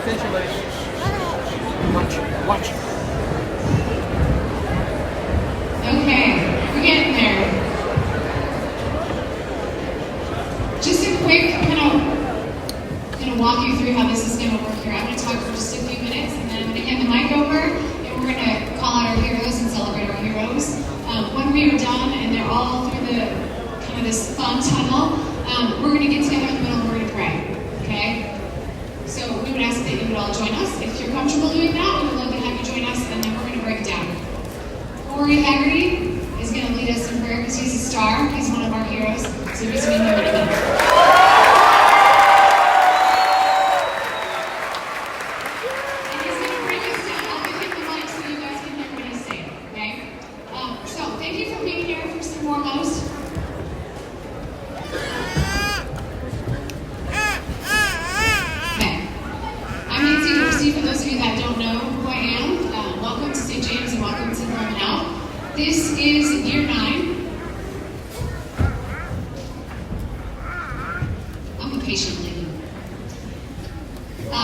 attention, buddy. Watch. Okay, we're getting there. Just a quick kind of walk you through how this is going to work here. I'm going to talk for just a few minutes, and then I'm going to hand the mic over, and we're going to call out our heroes and celebrate our heroes. When we are done, and they're all through the kind of this fun tunnel, we're going to get together in the middle and we're going to pray. Okay? So we would ask that you would all join us. If you're comfortable doing that, we would love to have you join us, and then we're going to break down. Corey Haggerty is going to lead us in prayer because he's a star. He's one of our heroes. So he's going to be here in a minute. This is year 9. I'm a patient lady.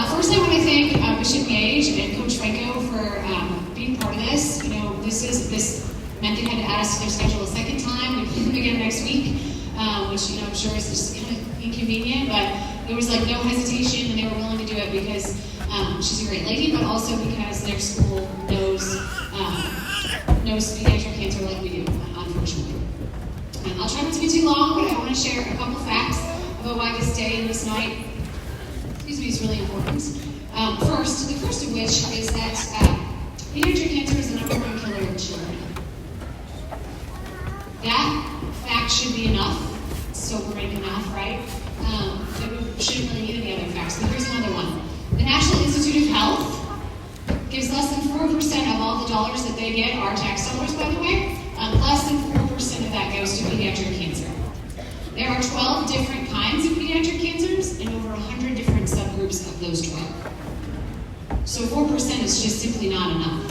First I want to thank Bishop Gage and Coach Franco for being part of this. You know, this meant they had to add us to their schedule a second time. We play them again next week, which I'm sure is just kind of inconvenient, but there was like no hesitation and they were willing to do it because she's a great lady, but also because their school knows pediatric cancer like we do, unfortunately. I'll try not to be too long, but I want to share a couple facts about why this day and this night, is really important. The first of which is that pediatric cancer is the #1 killer of children. That fact should be enough, sobering enough, right? That we shouldn't really need any other facts, but here's another one. The National Institute of Health gives less than 4% of all the dollars that they get, our tax dollars, by the way. Less than 4% of that goes to pediatric cancer. There are 12 different kinds of pediatric cancers and over 100 different subgroups of those 12. So 4% is just simply not enough.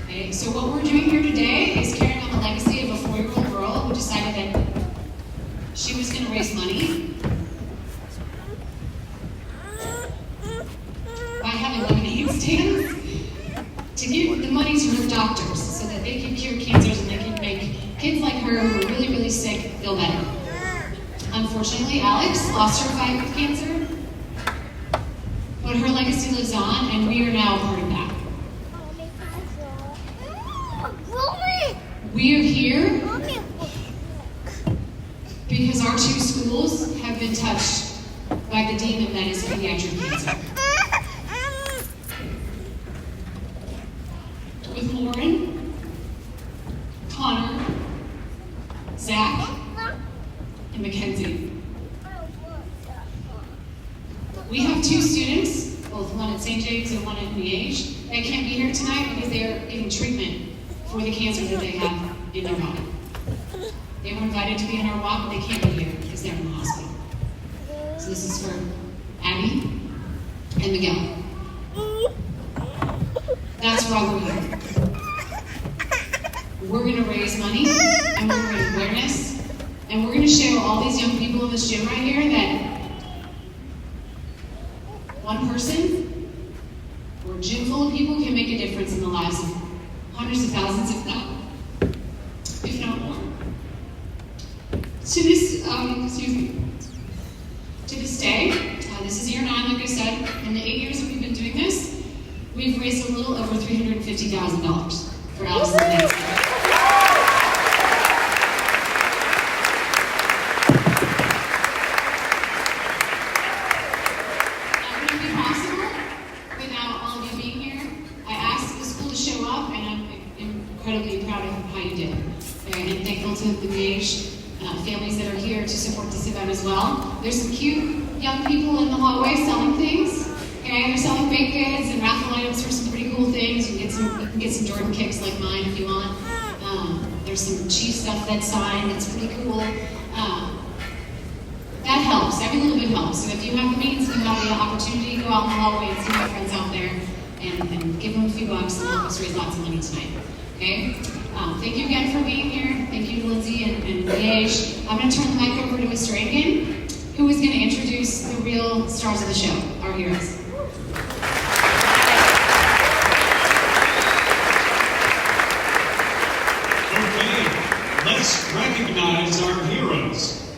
Okay? So what we're doing here today is carrying on the legacy of a 4-year-old girl who decided that she was going to raise money by having lemonade stands to give the money to her doctors so that they can cure cancers and they can make kids like her who are really, really sick feel better. Unfortunately, Alex lost her fight with cancer, but her legacy lives on, and we are now a part of that. We are here because our 2 schools have been touched by the demon that is pediatric cancer. With Lauren, Connor, Zach, and Mackenzie. We have 2 students, both one at St. James and one at VH, that can't be here tonight because they are getting treatment for the cancer that they have in their body. They were invited to be in our walk, but they can't be here because they're in the hospital. So this is for Abby and Miguel. That's why we're here. We're going to raise money, and we're going to raise awareness, and we're going to show all these young people in this gym right here that one person or a gym full of people can make a difference in the lives of hundreds of thousands, if not more. To this day, this is year 9, like I said. In the 8 years that we've been doing this, we've raised a little over $350,000 for Alex and Nancy. That wouldn't be possible without all of you being here. I asked the school to show up, and I'm incredibly proud of how you did. And thankful to the Gage families that are here to support this event as well. There's some cute young people in the hallway selling things. Okay, they're selling baked goods and raffle items for some pretty cool things. You can get some Jordan kicks like mine if you want. There's some cheese stuff that's signed. That's pretty cool. That helps. Every little bit helps. So if you have the means, you have the opportunity, go out in the hallway and see my friends out there and give them a few bucks and help us raise lots of money tonight. Okay? Thank you again for being here. Thank you to Lindsay and Liege. I'm going to turn the mic over to Mr. Aiken, who is going to introduce the real stars of the show, our heroes. Let's recognize our heroes.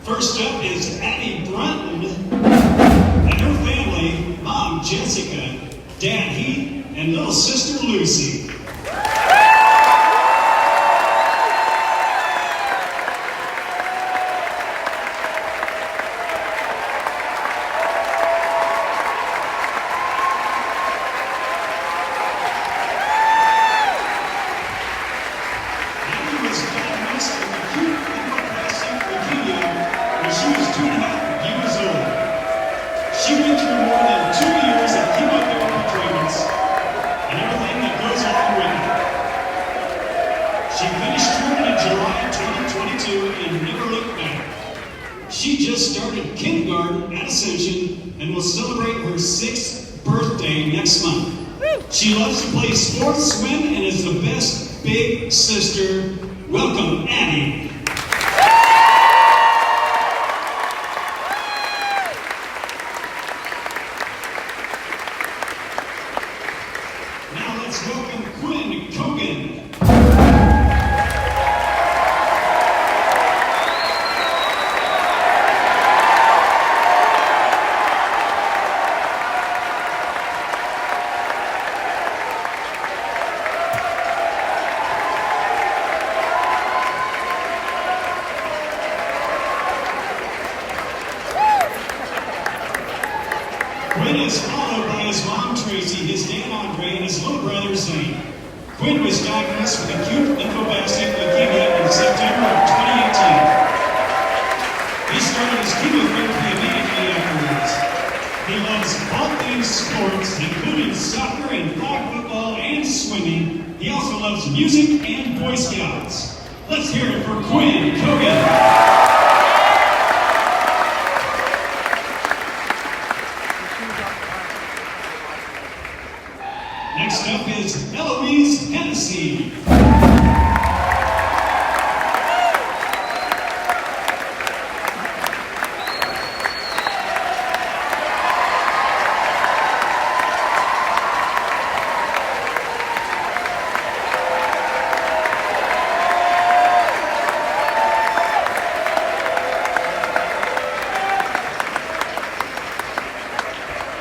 First up is Addie Brunton and her family, Mom Jessica, Dad Heath, and little sister Lucy. She went through more than 2 years of chemotherapy treatments and everything that goes along with it. She finished treatment in July 2022 and never looked back. She just started kindergarten at Ascension and will celebrate her 6th birthday next month. She loves to play sports, swim, and is the best big sister. Welcome, Addie. Let's welcome Quinn Cogan. Quinn is followed by his mom, Tracy, his dad, Andre, and his little brother, Zane. Quinn was diagnosed with acute lymphoblastic leukemia in September of 2018. He started his chemotherapy immediately afterwards. He loves all things sports, including soccer and flag football and swimming. He also loves music and Boy Scouts. Let's hear it for Quinn Cogan. Next up is Eloise Hennessy.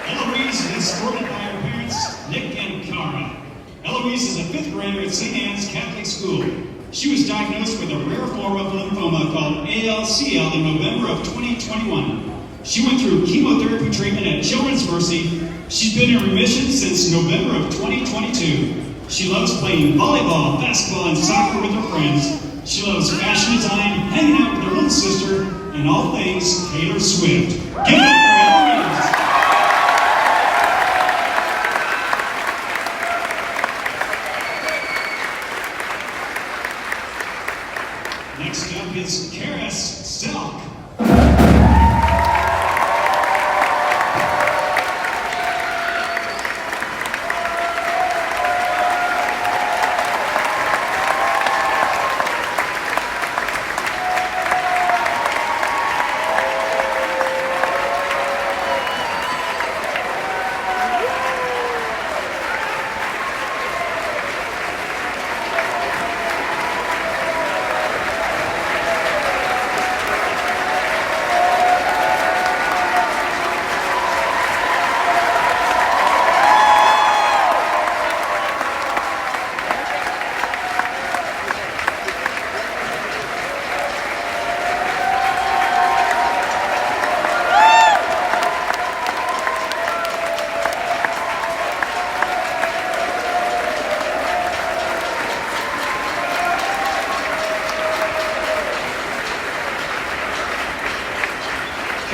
Eloise is escorted by her parents, Nick and Cara. Eloise is a 5th grader at St. Anne's Catholic School. She was diagnosed with a rare form of lymphoma called ALCL in November of 2021. She went through chemotherapy treatment at Children's Mercy. She's been in remission since November of 2022. She loves playing volleyball, basketball, and soccer with her friends. She loves fashion design, hanging out with her little sister, and all things Taylor Swift. Give it up for Eloise! Next up is Karis Selk.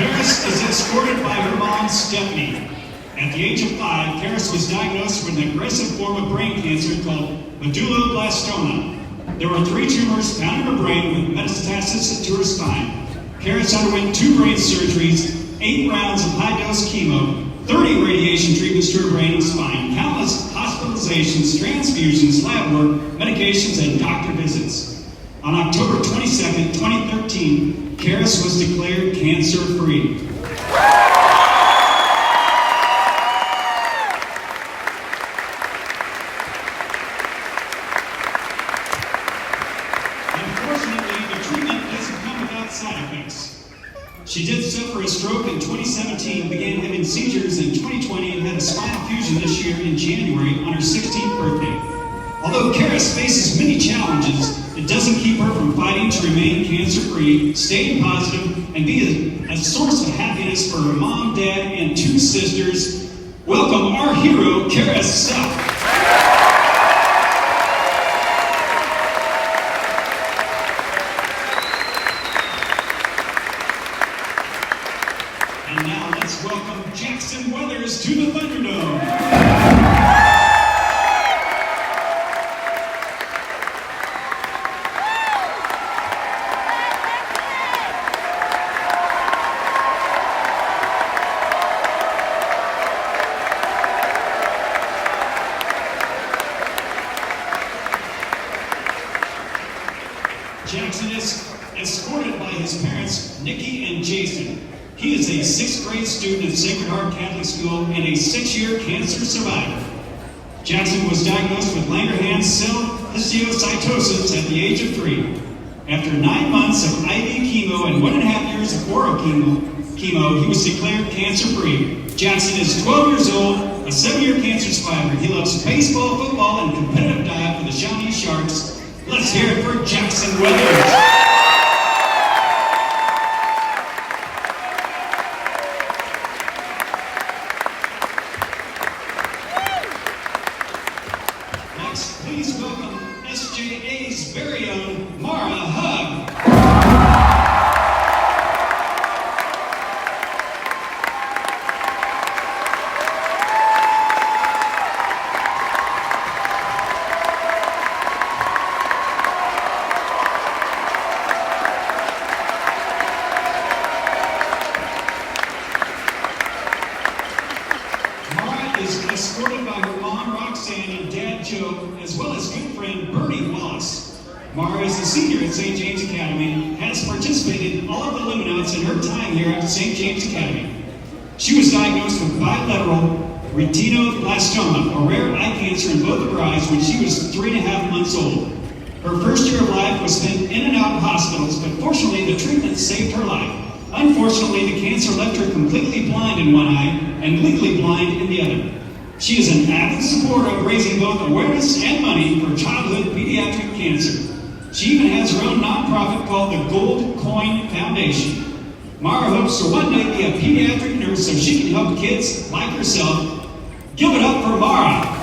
Karis is escorted by her mom, Stephanie. At the age of 5, Karis was diagnosed with an aggressive form of brain cancer called medulloblastoma. There were 3 tumors found in her brain with metastasis to her spine. Karis underwent 2 brain surgeries, 8 rounds of high-dose chemo, 30 radiation treatments to her brain and spine, countless hospitalizations, transfusions, lab work, medications, and doctor visits. On October 22nd, 2013, Karis was declared cancer-free. suffer a stroke in 2017, began having seizures in 2020, and had a spinal fusion this year in January on her 16th birthday. Although Karis faces many challenges, it doesn't keep her from fighting to remain cancer-free, staying positive, and be a source of happiness for her mom, dad, and 2 sisters. Welcome our hero, Karis Self. And now let's welcome Jackson Weathers to the Thunderdome. Jackson is escorted by his parents, Nikki and Jason. He is a 6th grade student at Sacred Heart Catholic School and a 6-year cancer survivor. Jackson was diagnosed with Langerhans cell histiocytosis at the age of 3. After 9 months of IV chemo and 1.5 years of oral chemo, he was declared cancer-free. Jackson is 12 years old, a 7-year cancer survivor. He loves baseball, football, and competitive dive for the Shawnee Sharks. Let's hear it for Jackson Weathers. Next, please welcome SJA's very own Mara Hug. Is escorted by her mom, Roxanne, and dad, Joe, as well as good friend, Bernie Wallace. Mara is a senior at St. James Academy, has participated in all of the liminauts in her time here at St. James Academy. She was diagnosed with bilateral retinoblastoma, a rare eye cancer in both of her eyes, when she was 3.5 months old. Her first year of life was spent in and out of hospitals, but fortunately the treatment saved her life. Unfortunately, the cancer left her completely blind in one eye and legally blind in the other. She is an avid supporter of raising both awareness and money for childhood pediatric cancer. She even has her own nonprofit called the Gold Coin Foundation. Mara hopes to one day be a pediatric nurse so she can help kids like herself. Give it up for Mara.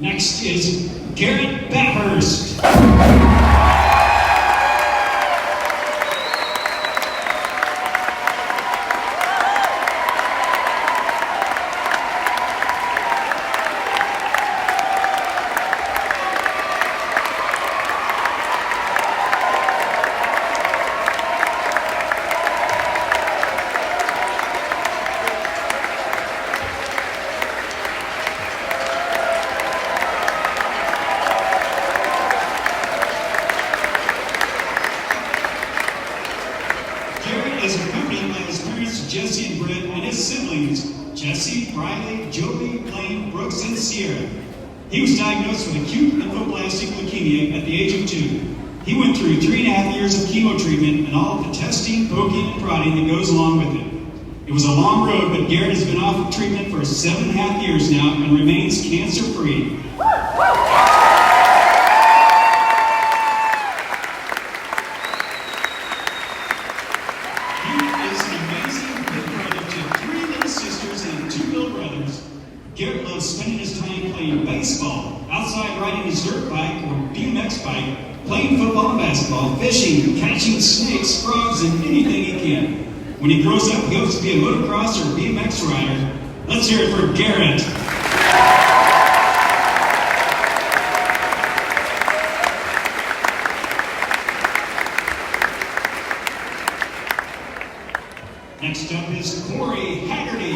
Next is Garrett Bathurst. Is accompanied by his parents, Jesse and Brett, and his siblings, Jesse, Riley, Joby, Blaine, Brooks, and Sierra. He was diagnosed with acute lymphoblastic leukemia at the age of 2. He went through 3.5 years of chemo treatment and all of the testing, poking, and prodding that goes along with it. It was a long road, but Garrett has been off of treatment for 7.5 years now and remains cancer-free. Garrett loves spending his time playing baseball, outside riding his dirt bike or BMX bike, playing football and basketball, fishing, catching snakes, frogs, and anything he can. When he grows up, he hopes to be a motocross or BMX rider. Let's hear it for Garrett. Next up is Corey Haggerty.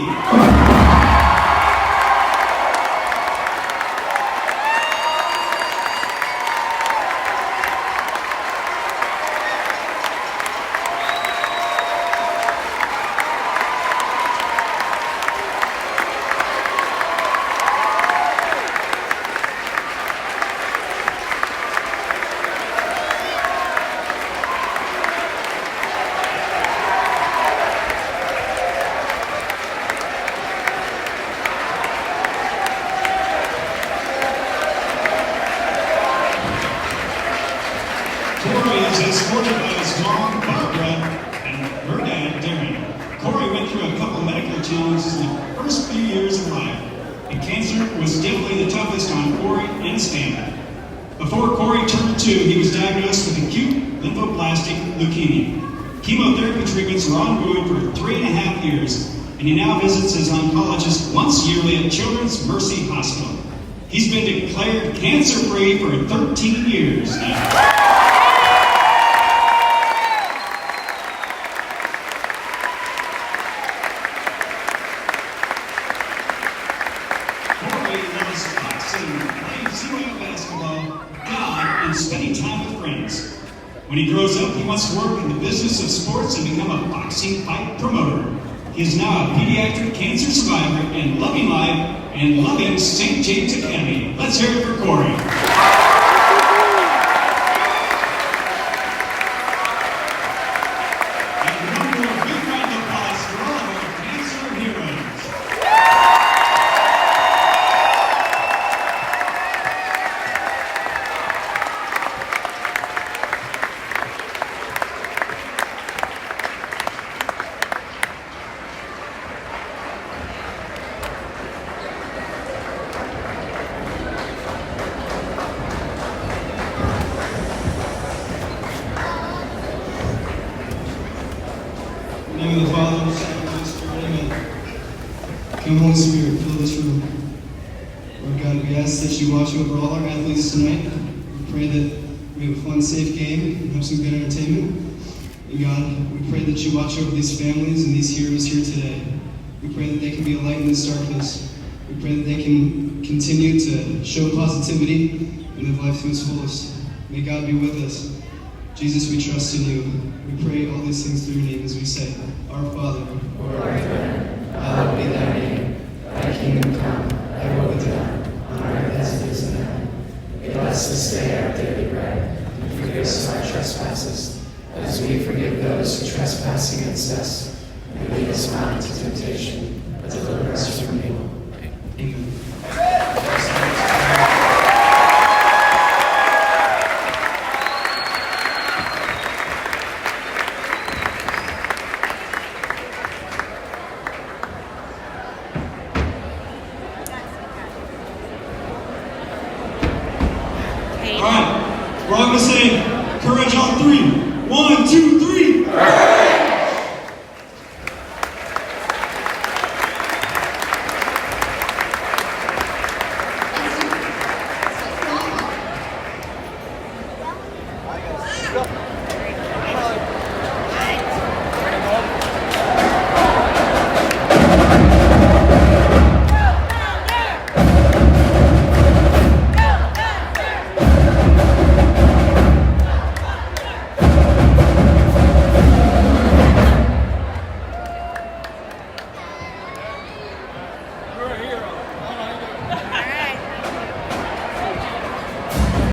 challenges in the first few years of life, and cancer was definitely the toughest on Corey and his family. Before Corey turned 2, he was diagnosed with acute lymphoblastic leukemia. Chemotherapy treatments were ongoing for 3.5 years, and he now visits his oncologist once yearly at Children's Mercy Hospital. He's been declared cancer-free for 13 years now. And spending time with friends. When he grows up, he wants to work in the business of sports and become a boxing fight promoter. He is now a pediatric cancer survivor and loving life and loving St. James Academy. Let's hear it for Corey. And one more big round of applause for all of our cancer heroes. In the name of the Father, the Son, and the Holy Spirit, amen. Come, Holy Spirit, fill this room. Lord God, we ask that you watch over all our athletes tonight. We pray that we have a fun, safe game and have some good entertainment. And God, we pray that you watch over these families and these heroes here today. We pray that they can be a light in this darkness. We pray that they can continue to show positivity and live life to its fullest. May God be with us. Jesus, we trust in you. We pray all these things through your name as we say, Our Father, who art in heaven, hallowed be thy name. Thy kingdom come, thy will be done, on earth as it is in heaven. Give us this day our daily bread, and forgive us our trespasses, as we forgive those who trespass against us. And lead us not into temptation, but deliver us from evil. Amen. All right, we're all going to say